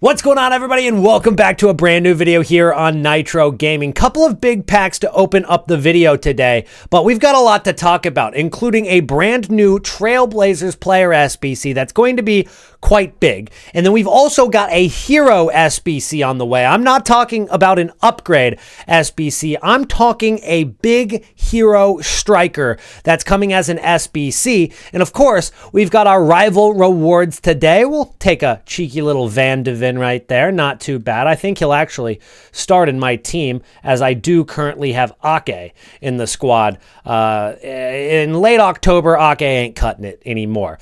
What's going on, everybody, and welcome back to a brand new video here on Nitro Gaming. Couple of big packs to open up the video today, but we've got a lot to talk about, including a brand new Trailblazers player SBC that's going to be quite big. And then we've also got a hero SBC on the way. I'm not talking about an upgrade SBC. I'm talking a big hero striker that's coming as an SBC. And of course, we've got our rival rewards today. We'll take a cheeky little Van de Ven right there. Not too bad. I think he'll actually start in my team, as I do currently have Ake in the squad. In late October, Ake ain't cutting it anymore.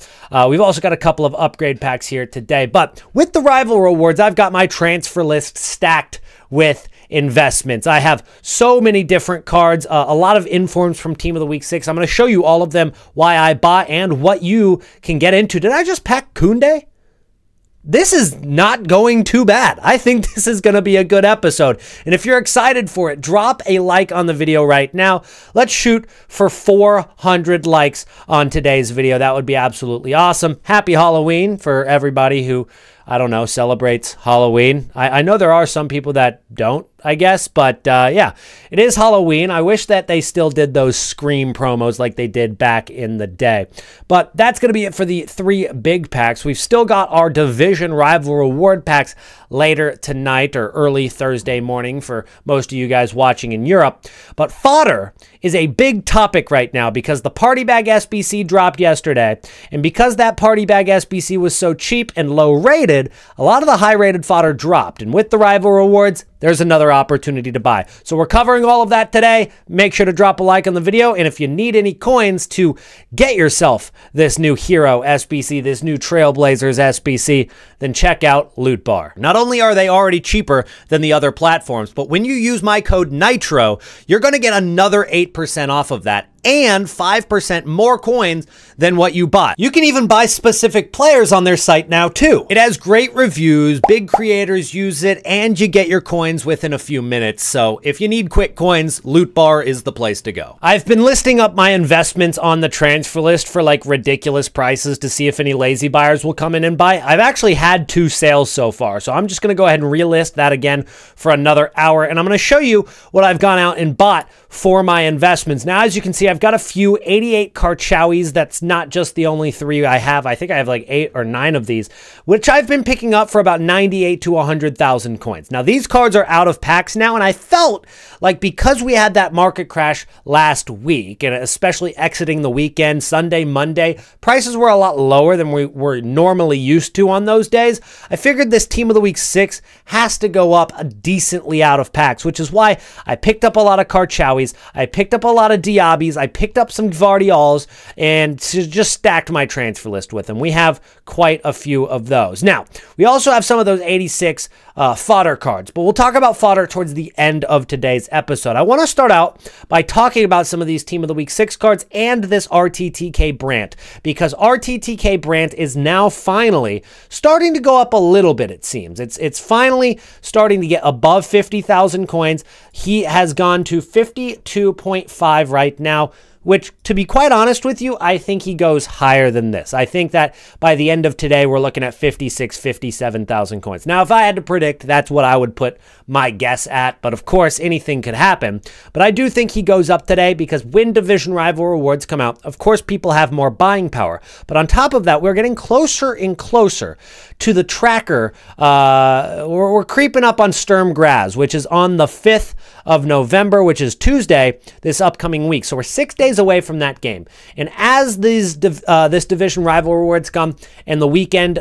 We've also got a couple of upgrade packs here today, but with the rival rewards, I've got my transfer list stacked with investments. I have so many different cards, a lot of informs from Team of the Week 6. I'm going to show you all of them, why I bought, and what you can get into. Did I just pack Koundé? This is not going too bad. I think this is going to be a good episode. And if you're excited for it, drop a like on the video right now. Let's shoot for 400 likes on today's video. That would be absolutely awesome. Happy Halloween for everybody who, I don't know, celebrates Halloween. I know there are some people that don't, I guess, but yeah, it is Halloween. I wish that they still did those Scream promos like they did back in the day. But that's going to be it for the three big packs. We've still got our division rival reward packs later tonight or early Thursday morning for most of you guys watching in Europe. But fodder is a big topic right now because the party bag SBC dropped yesterday. And because that party bag SBC was so cheap and low rated, a lot of the high rated fodder dropped. And with the rival rewards, there's another opportunity to buy. So we're covering all of that today. Make sure to drop a like on the video. And if you need any coins to get yourself this new hero SBC, this new Trailblazers SBC, then check out Loot Bar. Not only are they already cheaper than the other platforms, but when you use my code NITRO, you're going to get another 8% off of that and 5% more coins than what you bought. You can even buy specific players on their site now too. It has great reviews, big creators use it, and you get your coins within a few minutes. So if you need quick coins, Loot Bar is the place to go. I've been listing up my investments on the transfer list for like ridiculous prices to see if any lazy buyers will come in and buy. I've actually had 2 sales so far, so I'm just going to go ahead and relist that again for another hour, and I'm going to show you what I've gone out and bought for my investments. Now, as you can see, I've got a few 88 Karchawis. That's not just the only 3 I have. I think I have like 8 or 9 of these, which I've been picking up for about 98 to 100,000 coins. Now, these cards are out of packs now, and I felt like because we had that market crash last week, and especially exiting the weekend, Sunday, Monday, prices were a lot lower than we were normally used to on those days. I figured this Team of the Week 6 has to go up decently out of packs, which is why I picked up a lot of Karchawis. I picked up a lot of Diabis. I picked up some Gvardials and just stacked my transfer list with them. We have quite a few of those. Now, we also have some of those 86 fodder cards, but we'll talk about fodder towards the end of today's episode. I want to start out by talking about some of these Team of the Week 6 cards and this RTTK Brandt, because RTTK Brandt is now finally starting to go up a little bit, it seems. It's finally starting to get above 50,000 coins. He has gone to 52.5 right now, which, to be quite honest with you, I think he goes higher than this. I think that by the end of today, we're looking at 56, 57,000 coins. Now, if I had to predict, that's what I would put my guess at, but of course, anything could happen. But I do think he goes up today because when Division Rival rewards come out, of course, people have more buying power. But on top of that, we're getting closer and closer to the tracker. We're creeping up on Sturm Graz, which is on the 5th of November, which is Tuesday, this upcoming week. So we're 6 days away from that game. And as these this Division Rival rewards come and the weekend,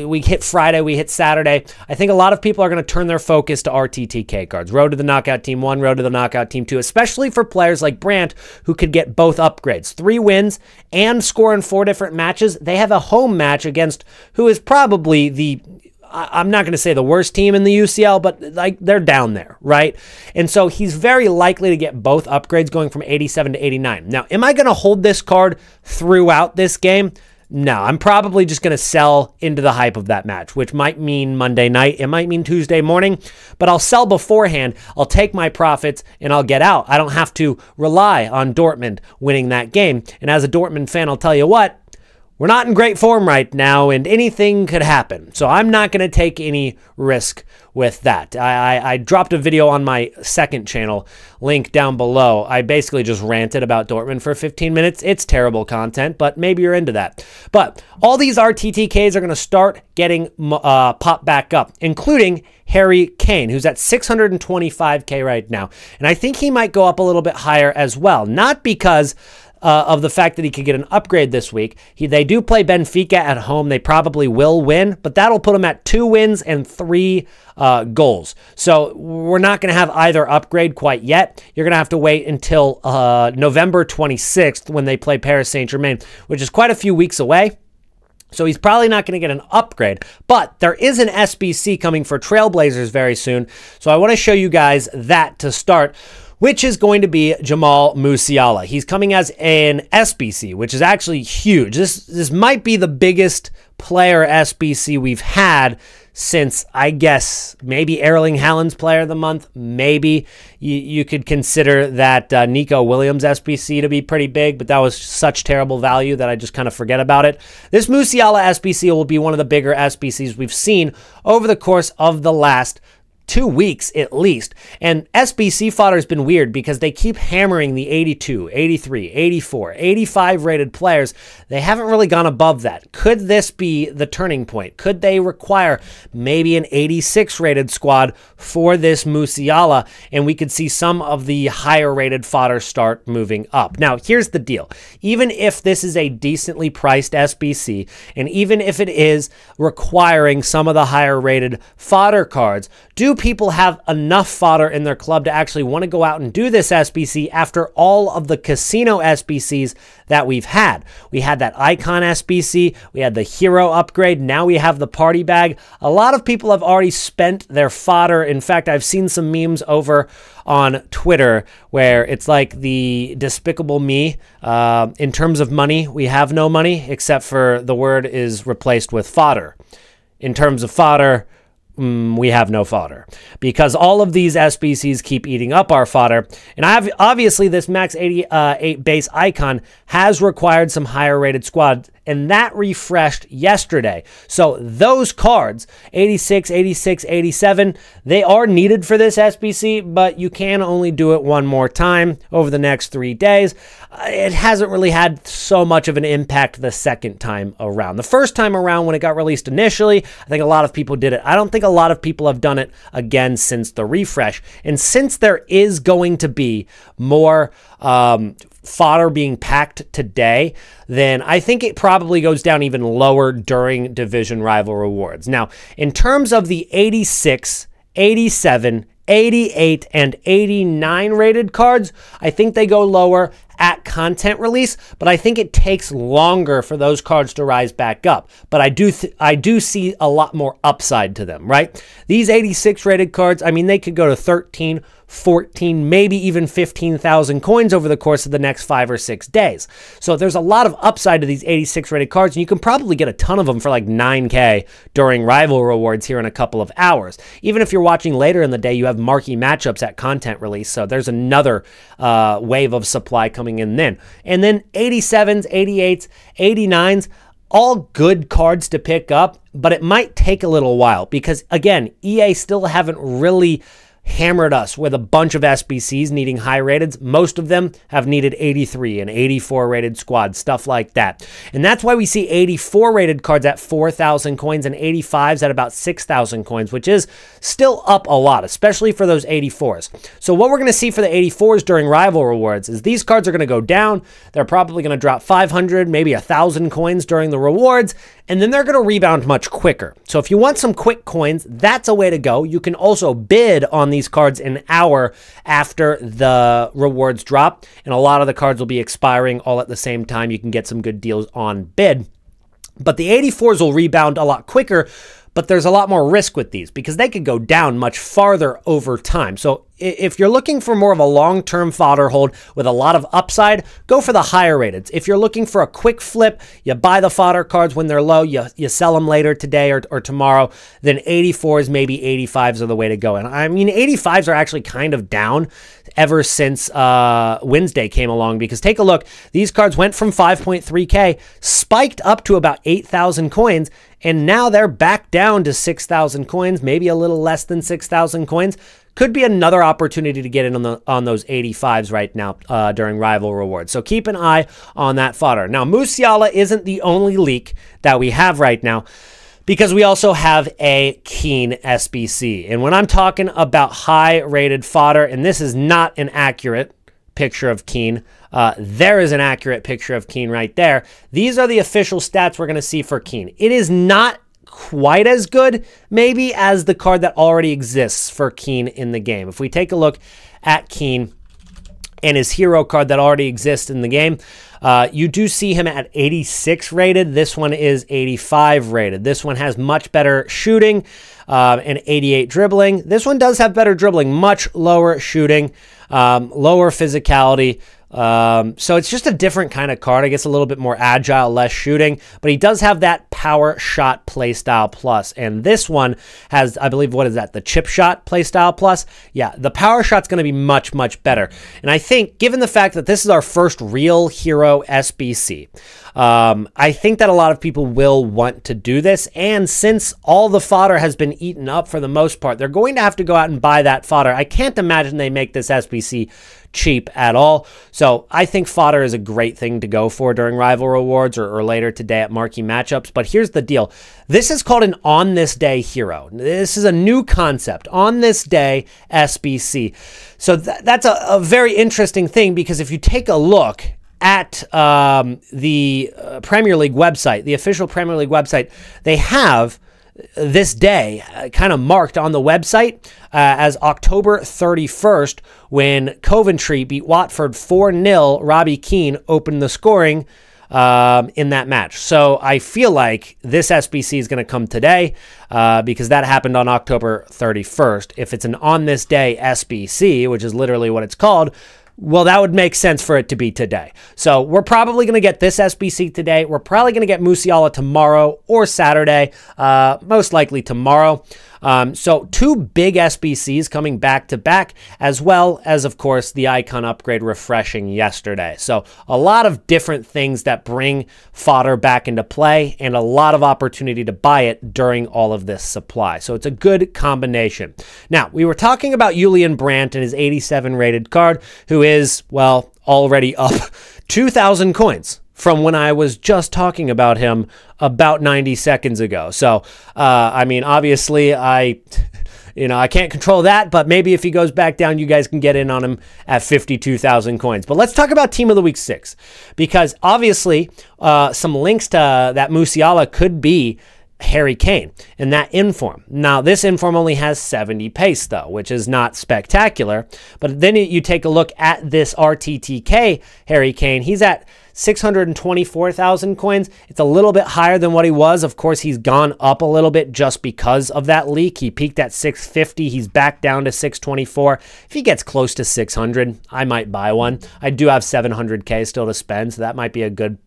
we hit Friday, we hit Saturday, I think a lot of people are going to turn their focus to RTTK cards. Road to the Knockout Team 1, Road to the Knockout Team 2, especially for players like Brandt who could get both upgrades. 3 wins and score in 4 different matches. They have a home match against who is probably the, I'm not going to say the worst team in the UCL, but like they're down there, right? And so he's very likely to get both upgrades going from 87 to 89. Now, am I going to hold this card throughout this game? No, I'm probably just going to sell into the hype of that match, which might mean Monday night. It might mean Tuesday morning, but I'll sell beforehand. I'll take my profits and I'll get out. I don't have to rely on Dortmund winning that game. And as a Dortmund fan, I'll tell you what, we're not in great form right now, and anything could happen. So I'm not going to take any risk with that. I dropped a video on my second channel, link down below. I basically just ranted about Dortmund for 15 minutes. It's terrible content, but maybe you're into that. But all these RTTKs are going to start getting popped back up, including Harry Kane, who's at 625K right now. And I think he might go up a little bit higher as well. Not because of the fact that he could get an upgrade this week. They do play Benfica at home. They probably will win, but that'll put him at 2 wins and 3 goals. So we're not going to have either upgrade quite yet. You're going to have to wait until November 26th when they play Paris Saint-Germain, which is quite a few weeks away. So he's probably not going to get an upgrade, but there is an SBC coming for Trailblazers very soon. So I want to show you guys that to start, which is going to be Jamal Musiala. He's coming as an SBC, which is actually huge. This might be the biggest player SBC we've had since, I guess, maybe Erling Haaland's Player of the Month. Maybe you could consider that Nico Williams SBC to be pretty big, but that was such terrible value that I just kind of forget about it. This Musiala SBC will be one of the bigger SBCs we've seen over the course of the last 2 weeks at least. And SBC fodder has been weird because they keep hammering the 82, 83, 84, 85 rated players. They haven't really gone above that. Could this be the turning point? Could they require maybe an 86 rated squad for this Musiala, and we could see some of the higher rated fodder start moving up? Now, here's the deal. Even if this is a decently priced SBC, and even if it is requiring some of the higher rated fodder cards, do people have enough fodder in their club to actually want to go out and do this SBC after all of the casino SBCs that we've had? We had that icon SBC, we had the hero upgrade, now we have the party bag. A lot of people have already spent their fodder. In fact, I've seen some memes over on Twitter where it's like the Despicable Me. In terms of money, we have no money, except for the word is replaced with fodder. In terms of fodder, we have no fodder, because all of these SBCs keep eating up our fodder. And obviously this max 88 base icon has required some higher rated squads, and that refreshed yesterday. So those cards, 86, 86, 87, they are needed for this SBC, but you can only do it one more time over the next 3 days. It hasn't really had so much of an impact the second time around. The first time around when it got released initially, I think a lot of people did it. I don't think a lot of people have done it again since the refresh. And since there is going to be more fodder being packed today, then I think it probably goes down even lower during Division Rival Rewards. Now, in terms of the 86, 87, 88, and 89 rated cards, I think they go lower at content release, but I think it takes longer for those cards to rise back up. But I do see a lot more upside to them, right? These 86 rated cards, I mean, they could go to 13, 14, maybe even 15,000 coins over the course of the next 5 or 6 days. So there's a lot of upside to these 86 rated cards, and you can probably get a ton of them for like 9K during Rival Rewards here in a couple of hours. Even if you're watching later in the day, you have marquee matchups at content release, so there's another wave of supply coming in then. And then 87s, 88s, 89s, all good cards to pick up, but it might take a little while because, again, EA still haven't really hammered us with a bunch of SBCs needing high rateds. Most of them have needed 83 and 84 rated squads, stuff like that. And that's why we see 84 rated cards at 4,000 coins and 85s at about 6,000 coins, which is still up a lot, especially for those 84s. So what we're going to see for the 84s during Rival Rewards is these cards are going to go down. They're probably going to drop 500, maybe 1,000 coins during the rewards, and then they're going to rebound much quicker. So if you want some quick coins, that's a way to go. You can also bid on these cards an hour after the rewards drop, and a lot of the cards will be expiring all at the same time. You can get some good deals on bid. But the 84s will rebound a lot quicker, but there's a lot more risk with these because they could go down much farther over time. So if you're looking for more of a long-term fodder hold with a lot of upside, go for the higher rated. If you're looking for a quick flip, you buy the fodder cards when they're low, you sell them later today or tomorrow, then 84s, maybe 85s are the way to go. And I mean, 85s are actually kind of down ever since Wednesday came along, because take a look. These cards went from 5.3K, spiked up to about 8,000 coins, and now they're back down to 6,000 coins, maybe a little less than 6,000 coins. Could be another opportunity to get in on those 85s right now during Rival Rewards. So keep an eye on that fodder. Now, Musiala isn't the only leak that we have right now, because we also have a Keane SBC. And when I'm talking about high-rated fodder, and this is not an accurate picture of Keane, there is an accurate picture of Keane right there. These are the official stats we're going to see for Keane. It is not quite as good, maybe, as the card that already exists for Keane in the game. If we take a look at Keane and his hero card that already exists in the game, you do see him at 86 rated. This one is 85 rated. This one has much better shooting and 88 dribbling. This one does have better dribbling, much lower shooting, lower physicality. So it's just a different kind of card. I guess a little bit more agile, less shooting, but he does have that power shot playstyle plus. And this one has, I believe, what is that? The chip shot playstyle plus? Yeah, the power shot's going to be much, much better. And I think, given the fact that this is our first real hero SBC, I think that a lot of people will want to do this. And since all the fodder has been eaten up for the most part, they're going to have to go out and buy that fodder. I can't imagine they make this SBC cheap at all. So I think fodder is a great thing to go for during Rival Rewards or later today at marquee matchups. But here's the deal. This is called an on this day hero. This is a new concept, on this day SBC. So that's a very interesting thing, because if you take a look at the Premier League website, the official Premier League website, they have this day kind of marked on the website as October 31st, when Coventry beat Watford 4-0. Robbie Keane opened the scoring in that match. So I feel like this SBC is going to come today because that happened on October 31st. If it's an on this day SBC, which is literally what it's called, well, that would make sense for it to be today. So we're probably going to get this SBC today. We're probably going to get Musiala tomorrow or Saturday, most likely tomorrow. So two big SBCs coming back to back, as well as, of course, the icon upgrade refreshing yesterday. So a lot of different things that bring fodder back into play, and a lot of opportunity to buy it during all of this supply. So it's a good combination. Now, we were talking about Julian Brandt and his 87 rated card, who is, well, already up 2,000 coins from when I was just talking about him about 90 seconds ago. So, I mean, obviously, I can't control that, but maybe if he goes back down, you guys can get in on him at 52,000 coins. But let's talk about Team of the Week 6, because obviously some links to that Musiala could be Harry Kane in that inform. Now, this inform only has 70 pace, though, which is not spectacular. But then you take a look at this RTTK Harry Kane. He's at 624,000 coins. It's a little bit higher than what he was. Of course, he's gone up a little bit just because of that leak. He peaked at 650. He's back down to 624. If he gets close to 600, I might buy one. I do have 700K still to spend, so that might be a good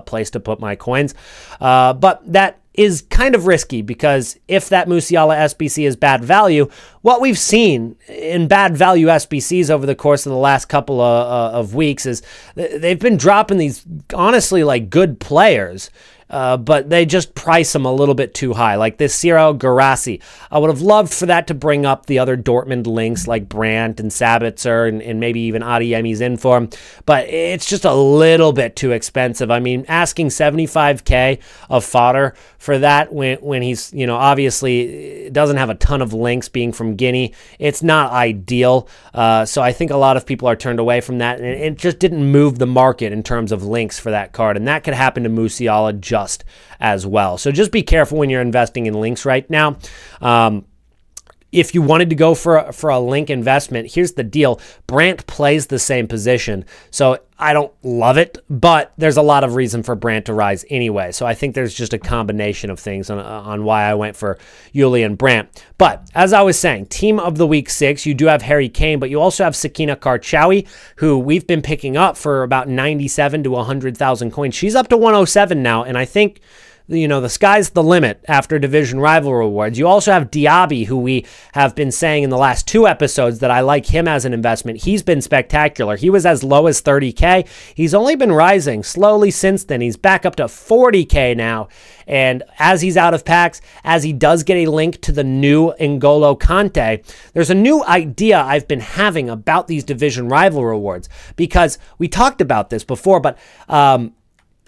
place to put my coins. But that is kind of risky, because if that Musiala SBC is bad value, what we've seen in bad value SBCs over the course of the last couple of weeks is they've been dropping these, honestly, like good players, but they just price them a little bit too high, like this Ciro Guirassy. I would have loved for that to bring up the other Dortmund links like Brandt and Sabitzer and maybe even Adeyemi's inform, but it's just a little bit too expensive. I mean, asking 75K of fodder for that when he's, obviously doesn't have a ton of links, being from Guinea, it's not ideal. So I think a lot of people are turned away from that, and it just didn't move the market in terms of links for that card, and that could happen to Musiala just as well. So just be careful when you're investing in links right now. if you wanted to go for a link investment, here's the deal. Brandt plays the same position. So I don't love it, but there's a lot of reason for Brandt to rise anyway. So I think there's just a combination of things on why I went for Julian Brandt. But as I was saying, team of the week 6, you do have Harry Kane, but you also have Sakina Karchaoui, who we've been picking up for about 97 to 100,000 coins. She's up to 107 now, and I think, you know, the sky's the limit after division rival rewards. You also have Diaby, who we have been saying in the last 2 episodes that I like him as an investment. He's been spectacular. He was as low as 30K. He's only been rising slowly since then. He's back up to 40K now. And as he's out of packs, as he does get a link to the new N'Golo Kante, there's a new idea I've been having about these division rival rewards, because we talked about this before, but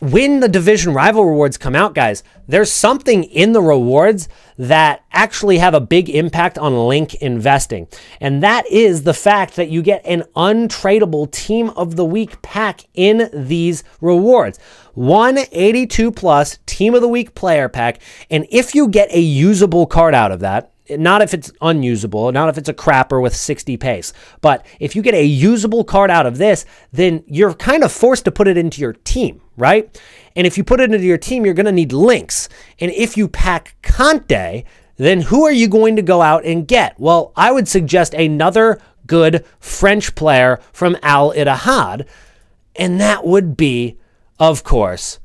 when the division rival rewards come out, guys, there's something in the rewards that actually have a big impact on link investing. And that is the fact that you get an untradeable team of the week pack in these rewards. 182 plus team of the week player pack. And if you get a usable card out of that, not if it's unusable, not if it's a crapper with 60 pace, but if you get a usable card out of this, then you're kind of forced to put it into your team, right? And if you put it into your team, you're going to need links. And if you pack Kante, then who are you going to go out and get? Well, I would suggest another good French player from Al Ittihad, and that would be, of course,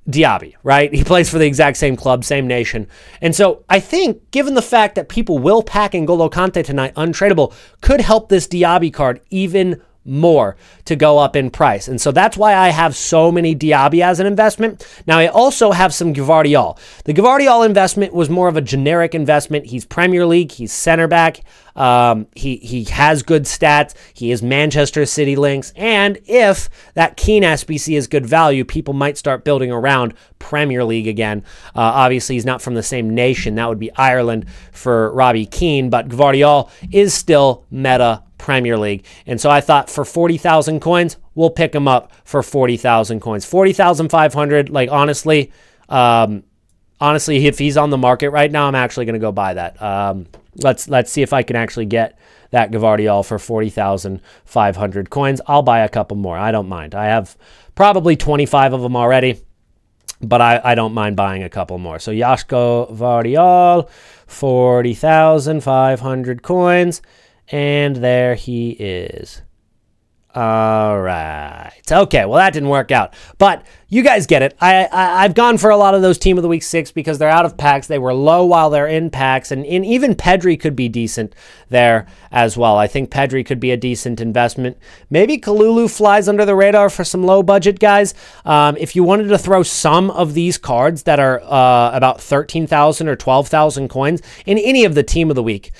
Diaby, right? He plays for the exact same club, same nation. And so I think, given the fact that people will pack N'Golo Kante tonight untradeable, could help this Diaby card even more to go up in price. And so that's why I have so many Diaby as an investment. Now, I also have some Gvardiol. The Gvardiol investment was more of a generic investment. He's Premier League. He's center back. He has good stats. He is Manchester City links. And if that Keane SBC is good value, people might start building around Premier League again. Obviously, he's not from the same nation. That would be Ireland for Robbie Keane. But Gvardiol is still meta Premier League. And so I thought for 40,000 coins, we'll pick him up for 40,000 coins. 40,500, like honestly, if he's on the market right now, I'm actually going to go buy that. Let's see if I can actually get that Gvardiol for 40,500 coins. I'll buy a couple more. I don't mind. I have probably 25 of them already, but I don't mind buying a couple more. So Joško Gvardiol, 40,500 coins. And there he is. All right. Okay, well, that didn't work out. But you guys get it. I've gone for a lot of those Team of the Week 6 because they're out of packs. They were low while they're in packs. And even Pedri could be decent there as well. I think Pedri could be a decent investment. Maybe Kalulu flies under the radar for some low-budget guys. If you wanted to throw some of these cards that are about 13,000 or 12,000 coins in any of the Team of the Week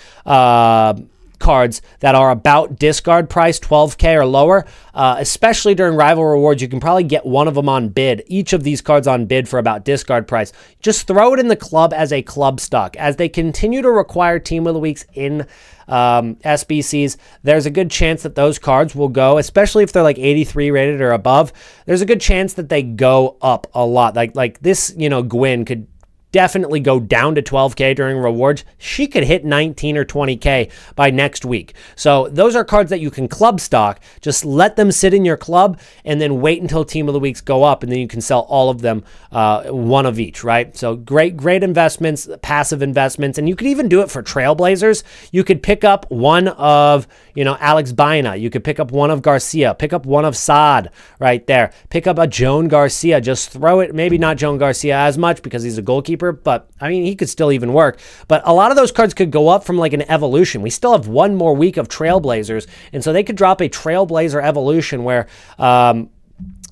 cards that are about discard price 12K or lower, especially during rival rewards, you can probably get one of them on bid. Each of these cards on bid for about discard price. Just throw it in the club as a club stock. As they continue to require Team of the Weeks in SBCs, there's a good chance that those cards will go, especially if they're like 83 rated or above, there's a good chance that they go up a lot. Like this, you know, Gwyn could definitely go down to 12K during rewards. She could hit 19 or 20K by next week. So those are cards that you can club stock. Just let them sit in your club and then wait until Team of the Weeks go up, and then you can sell all of them, one of each, right? So great investments, passive investments, and you could even do it for Trailblazers. You could pick up one of, you know, Alex Baena. You could pick up one of Garcia, pick up one of Saad right there. Pick up a Joan Garcia. Just throw it. Maybe not Joan Garcia as much because he's a goalkeeper, but I mean, he could still even work. But a lot of those cards could go up from like an evolution. We still have one more week of Trailblazers, and so they could drop a Trailblazer evolution where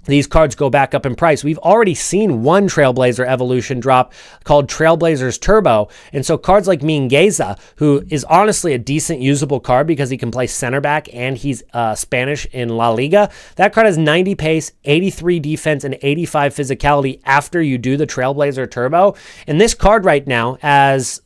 these cards go back up in price. We've already seen one Trailblazer evolution drop called Trailblazers Turbo. And so cards like Mingueza, who is honestly a decent usable card because he can play center back and he's Spanish in La Liga. That card has 90 pace, 83 defense, and 85 physicality after you do the Trailblazer Turbo. And this card right now, as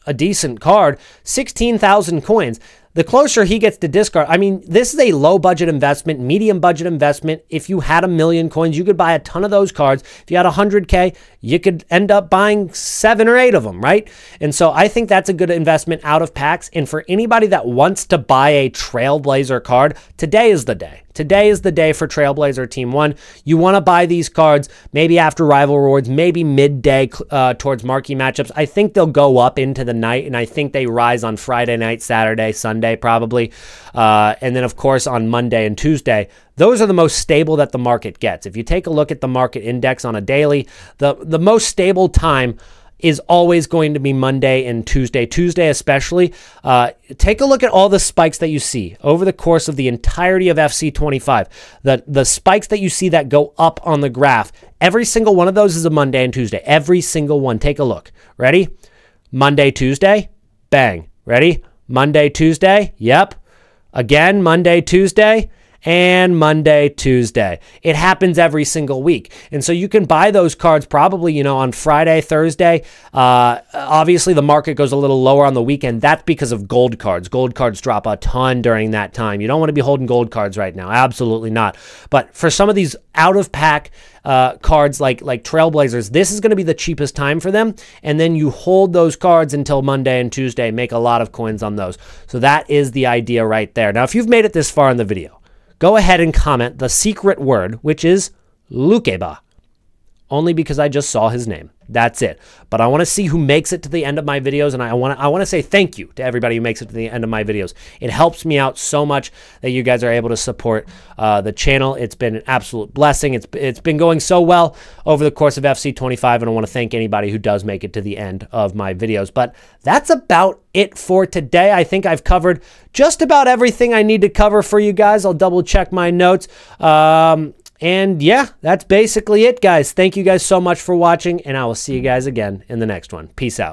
a decent card, 16,000 coins. the closer he gets to discard, I mean, this is a low budget investment, medium budget investment. If you had 1 million coins, you could buy a ton of those cards. If you had 100K, you could end up buying 7 or 8 of them, right? And so I think that's a good investment out of packs. And for anybody that wants to buy a Trailblazer card, today is the day. Today is the day for Trailblazer Team 1. You want to buy these cards maybe after Rival Rewards, maybe midday towards marquee matchups. I think they'll go up into the night, and I think they rise on Friday night, Saturday, Sunday probably. And then, of course, on Monday and Tuesday. Those are the most stable that the market gets. If you take a look at the market index on a daily, the most stable time is always going to be Monday and Tuesday. Tuesday especially. Take a look at all the spikes that you see over the course of the entirety of FC25. The spikes that you see that go up on the graph, every single one of those is a Monday and Tuesday. Every single one. Take a look. Ready? Monday, Tuesday. Bang. Ready? Monday, Tuesday. Yep. Again, Monday, Tuesday. And Monday, Tuesday. It happens every single week. And so you can buy those cards probably, you know, on Friday, Thursday. Obviously, the market goes a little lower on the weekend. That's because of gold cards. Gold cards drop a ton during that time. You don't want to be holding gold cards right now. Absolutely not. But for some of these out-of-pack cards like Trailblazers, this is going to be the cheapest time for them. And then you hold those cards until Monday and Tuesday. Make a lot of coins on those. So that is the idea right there. Now, if you've made it this far in the video, go ahead and comment the secret word, which is Lukeba. Only because I just saw his name. That's it. But I want to see who makes it to the end of my videos, and I want to say thank you to everybody who makes it to the end of my videos. It helps me out so much that you guys are able to support the channel. It's been an absolute blessing. It's been going so well over the course of FC25, and I want to thank anybody who does make it to the end of my videos. But that's about it for today. I think I've covered just about everything I need to cover for you guys. I'll double check my notes. And yeah, that's basically it, guys. Thank you guys so much for watching, and I will see you guys again in the next one. Peace out.